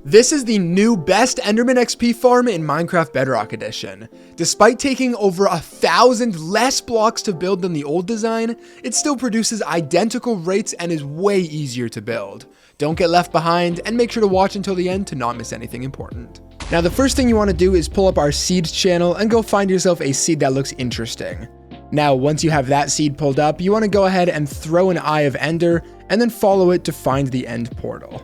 This is the new best Enderman XP farm in Minecraft Bedrock Edition. Despite taking over 1,000 less blocks to build than the old design, it still produces identical rates and is way easier to build. Don't get left behind, and make sure to watch until the end to not miss anything important. Now the first thing you want to do is pull up our seeds channel and go find yourself a seed that looks interesting. Now once you have that seed pulled up, you want to go ahead and throw an Eye of Ender and then follow it to find the end portal.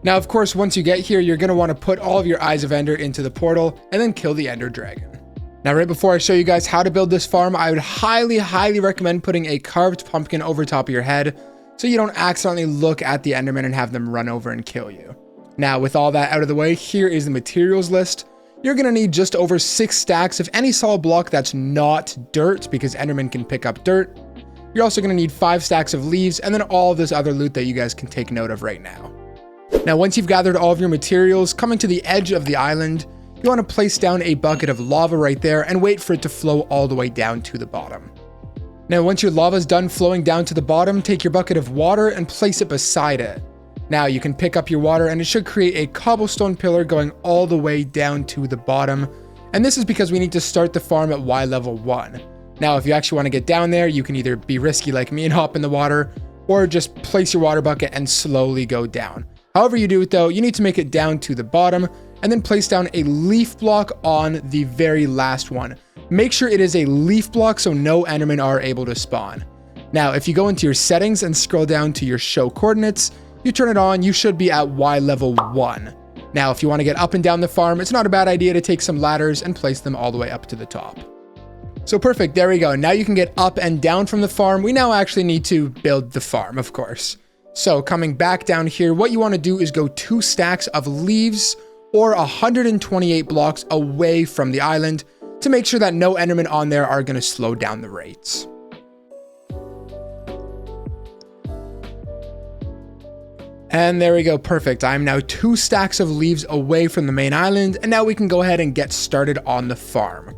Now, of course, once you get here, you're going to want to put all of your Eyes of Ender into the portal and then kill the Ender Dragon. Now, right before I show you guys how to build this farm, I would highly recommend putting a carved pumpkin over top of your head so you don't accidentally look at the Enderman and have them run over and kill you. Now, with all that out of the way, here is the materials list. You're going to need just over 6 stacks of any solid block that's not dirt, because Enderman can pick up dirt. You're also going to need 5 stacks of leaves and then all of this other loot that you guys can take note of right now. Now, once you've gathered all of your materials, coming to the edge of the island, you want to place down a bucket of lava right there and wait for it to flow all the way down to the bottom. Now, once your lava is done flowing down to the bottom, take your bucket of water and place it beside it. Now, you can pick up your water and it should create a cobblestone pillar going all the way down to the bottom. And this is because we need to start the farm at Y level 1. Now, if you actually want to get down there, you can either be risky like me and hop in the water, or just place your water bucket and slowly go down. However you do it though, you need to make it down to the bottom and then place down a leaf block on the very last one. Make sure it is a leaf block so no Endermen are able to spawn. Now, if you go into your settings and scroll down to your show coordinates, you turn it on, you should be at Y level 1. Now, if you want to get up and down the farm, it's not a bad idea to take some ladders and place them all the way up to the top. So perfect, there we go. Now you can get up and down from the farm. We now actually need to build the farm, of course. So coming back down here, what you want to do is go 2 stacks of leaves or 128 blocks away from the island to make sure that no Endermen on there are going to slow down the rates. And there we go, perfect. I'm now 2 stacks of leaves away from the main island, and now we can go ahead and get started on the farm.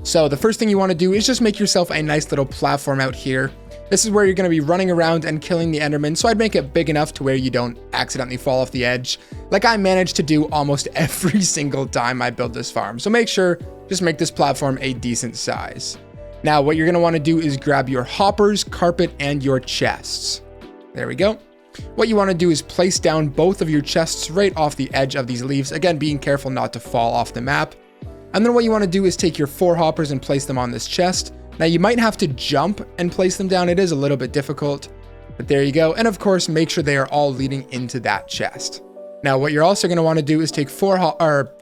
So the first thing you want to do is just make yourself a nice little platform out here. This is where you're going to be running around and killing the Enderman, so I'd make it big enough to where you don't accidentally fall off the edge, like I managed to do almost every single time I build this farm. So make sure, just make this platform a decent size. Now, what you're going to want to do is grab your hoppers, carpet, and your chests. There we go. What you want to do is place down both of your chests right off the edge of these leaves, again, being careful not to fall off the map. And then what you want to do is take your 4 hoppers and place them on this chest. Now you might have to jump and place them down. It is a little bit difficult, but there you go. And of course, make sure they are all leading into that chest. Now what you're also going to want to do is take 4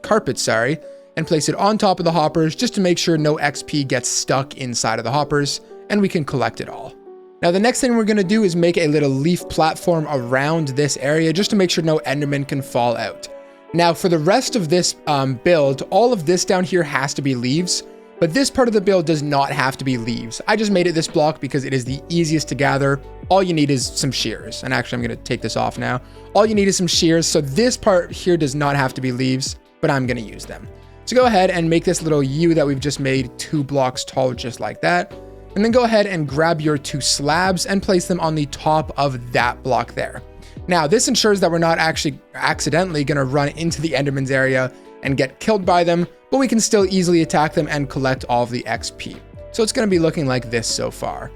carpets, and place it on top of the hoppers just to make sure no XP gets stuck inside of the hoppers and we can collect it all. Now the next thing we're going to do is make a little leaf platform around this area just to make sure no Enderman can fall out. Now for the rest of this build, all of this down here has to be leaves. But this part of the build does not have to be leaves. I just made it this block because it is the easiest to gather. All you need is some shears. And actually, I'm going to take this off now. All you need is some shears. So this part here does not have to be leaves, but I'm going to use them. So go ahead and make this little U that we've just made 2 blocks tall, just like that. And then go ahead and grab your 2 slabs and place them on the top of that block there. Now, this ensures that we're not actually accidentally going to run into the Enderman's area and get killed by them, but we can still easily attack them and collect all of the XP. So it's going to be looking like this so far.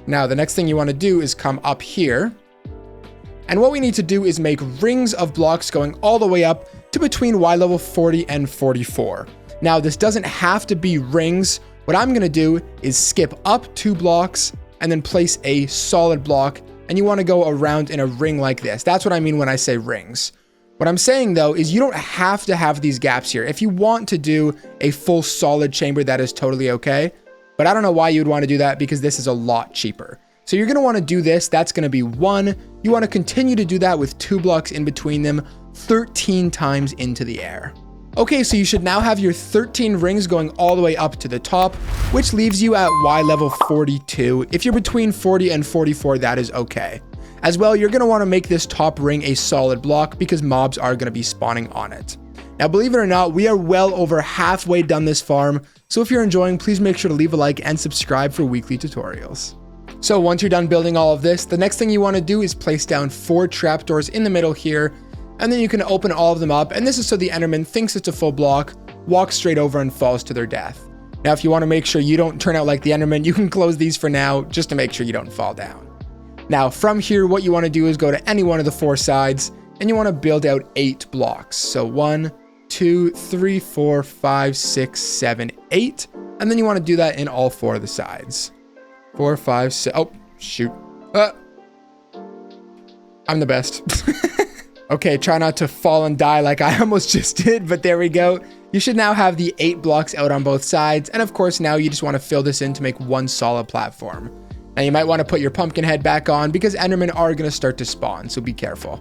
Now, the next thing you want to do is come up here. And what we need to do is make rings of blocks going all the way up to between Y level 40 and 44. Now, this doesn't have to be rings. What I'm going to do is skip up 2 blocks and then place a solid block. And you want to go around in a ring like this. That's what I mean when I say rings. What I'm saying though is you don't have to have these gaps here. If you want to do a full solid chamber, that is totally okay. But I don't know why you would want to do that, because this is a lot cheaper. So you're going to want to do this. That's going to be 1. You want to continue to do that with 2 blocks in between them 13 times into the air. Okay, so you should now have your 13 rings going all the way up to the top, which leaves you at Y level 42. If you're between 40 and 44, that is okay. As well, you're going to want to make this top ring a solid block because mobs are going to be spawning on it. Now, believe it or not, we are well over halfway done this farm. So if you're enjoying, please make sure to leave a like and subscribe for weekly tutorials. So once you're done building all of this, the next thing you want to do is place down 4 trapdoors in the middle here. And then you can open all of them up, and this is so the Enderman thinks it's a full block, walks straight over, and falls to their death. Now, if you want to make sure you don't turn out like the Enderman, you can close these for now, just to make sure you don't fall down. Now, from here, what you want to do is go to any one of the 4 sides, and you want to build out 8 blocks. So 1, 2, 3, 4, 5, 6, 7, 8. And then you want to do that in all 4 of the sides. 4, 5, 6. Oh, shoot. I'm the best. Okay, try not to fall and die like I almost just did, but there we go. You should now have the 8 blocks out on both sides. And of course, now you just want to fill this in to make one solid platform. Now you might want to put your pumpkin head back on because Endermen are going to start to spawn, so be careful.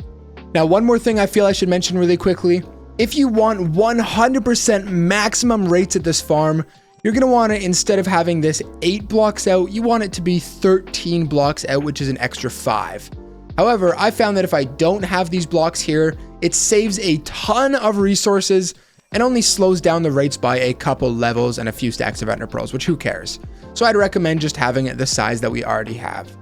Now, one more thing I feel I should mention really quickly. If you want 100% maximum rates at this farm, you're going to want to, instead of having this 8 blocks out, you want it to be 13 blocks out, which is an extra 5. However, I found that if I don't have these blocks here, it saves a ton of resources and only slows down the rates by a couple levels and a few stacks of ender pearls, which who cares? So I'd recommend just having it the size that we already have.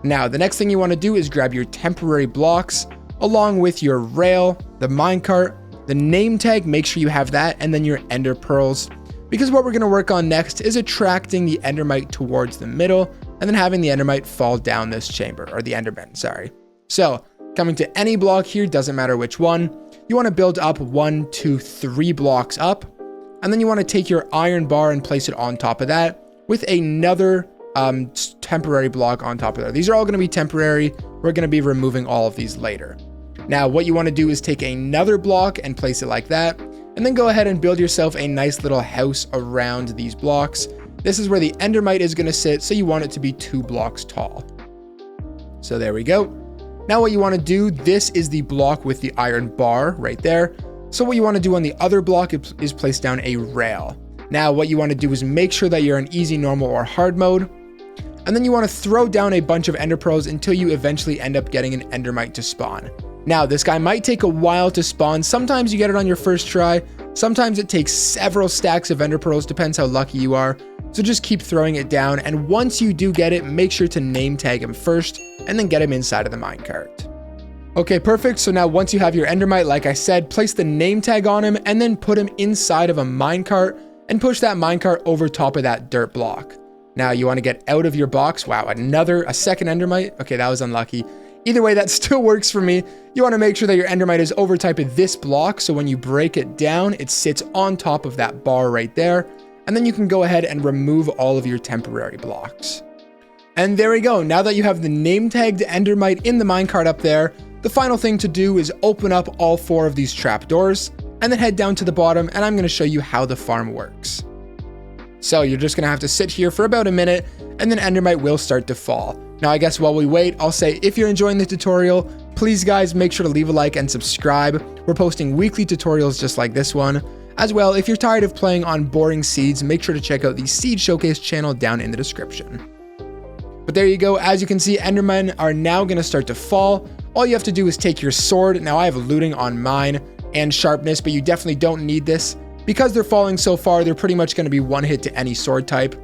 Now, the next thing you want to do is grab your temporary blocks along with your rail, the minecart, the name tag, make sure you have that, and then your ender pearls. Because what we're going to work on next is attracting the endermite towards the middle and then having the endermite fall down this chamber, or the enderman, sorry. So coming to any block here, doesn't matter which one, you want to build up 1, 2, 3 blocks up, and then you want to take your iron bar and place it on top of that with another temporary block on top of that. These are all going to be temporary. We're going to be removing all of these later. Now, what you want to do is take another block and place it like that, and then go ahead and build yourself a nice little house around these blocks. This is where the endermite is going to sit, so you want it to be 2 blocks tall. So there we go. Now what you want to do, this is the block with the iron bar right there. So what you want to do on the other block is place down a rail. Now what you want to do is make sure that you're in easy, normal, or hard mode. And then you want to throw down a bunch of ender pearls until you eventually end up getting an endermite to spawn. Now this guy might take a while to spawn. Sometimes you get it on your first try. Sometimes it takes several stacks of ender pearls, depends how lucky you are. So just keep throwing it down, and once you do get it, make sure to name tag him first, and then get him inside of the minecart. Okay, perfect. So now once you have your endermite, like I said, place the name tag on him, and then put him inside of a minecart, and push that minecart over top of that dirt block. Now you want to get out of your box. Wow, a second endermite. Okay, that was unlucky. Either way, that still works for me. You want to make sure that your endermite is over type of this block, so when you break it down, it sits on top of that bar right there. And then you can go ahead and remove all of your temporary blocks. And there we go. Now that you have the name tagged endermite in the minecart up there, the final thing to do is open up all 4 of these trapdoors and then head down to the bottom, and I'm going to show you how the farm works. So you're just going to have to sit here for about a minute, and then endermite will start to fall. Now I guess while we wait, I'll say if you're enjoying the tutorial, please guys make sure to leave a like and subscribe. We're posting weekly tutorials just like this one. As well, if you're tired of playing on boring seeds, make sure to check out the Seed Showcase channel down in the description. But there you go. As you can see, endermen are now going to start to fall. All you have to do is take your sword. Now I have looting on mine and sharpness, but you definitely don't need this. Because they're falling so far, they're pretty much going to be one hit to any sword type.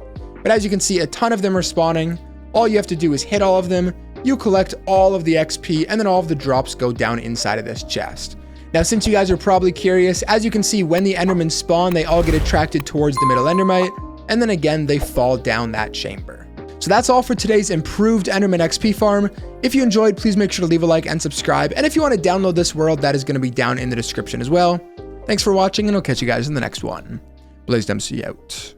But as you can see, a ton of them are spawning. All you have to do is hit all of them. You collect all of the XP, and then all of the drops go down inside of this chest. Now, since you guys are probably curious, as you can see, when the endermen spawn, they all get attracted towards the middle endermite, and then again, they fall down that chamber. So that's all for today's improved enderman XP farm. If you enjoyed, please make sure to leave a like and subscribe. And if you want to download this world, that is going to be down in the description as well. Thanks for watching, and I'll catch you guys in the next one. BlazedMC out.